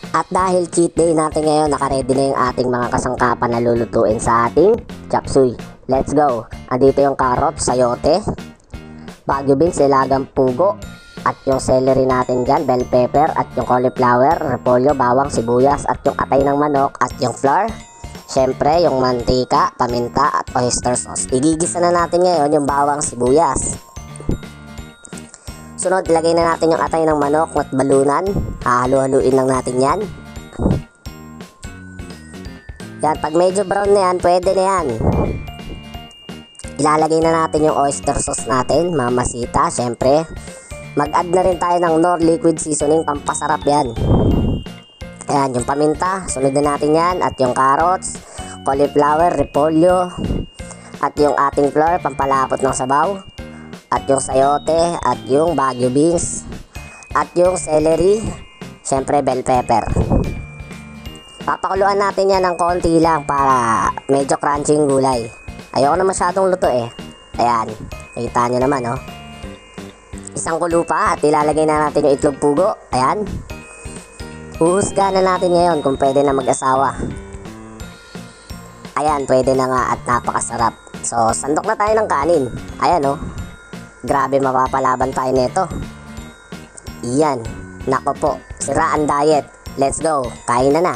At dahil cheat day natin ngayon, nakaready na yung ating mga kasangkapan na lulutuin sa ating chop suey. Let's go! Andito yung carrots, sayote, bagu beans, nilagang pugo, at yung celery natin dyan, bell pepper, at yung cauliflower, repolyo, bawang, sibuyas, at yung atay ng manok, at yung flour. Syempre, yung mantika, paminta, at oyster sauce. Igigisa na natin ngayon yung bawang, sibuyas. Sunod, ilagay na natin yung atay ng manok at balunan. Hahalu-haluin lang natin yan. Yan, pag medyo brown na yan, pwede na yan. Ilalagay na natin yung oyster sauce natin, mamasita, syempre. Mag-add na rin tayo ng Knorr liquid seasoning, pampasarap yan. Ayan, yung paminta, sunod na natin yan. At yung carrots, cauliflower, repolyo, at yung ating flour, pampalapot ng sabaw. At yung sayote, at yung bagu beans, at yung celery, syempre bell pepper. Papakuluan natin yan ng konti lang para medyo crunchy yung gulay. Ayoko na masyadong luto eh. Ayan, nakita nyo naman oh. Isang kulo pa at ilalagay na natin yung itlog pugo. Ayan. Huhusga na natin ngayon kung pwede na mag-asawa. Ayan, pwede na nga at napakasarap. So, sandok na tayo ng kanin. Ayan oh. Grabe, mapapalaban tayo nito. Iyan. Nako po. Sira ang diet. Let's go. Kain na na.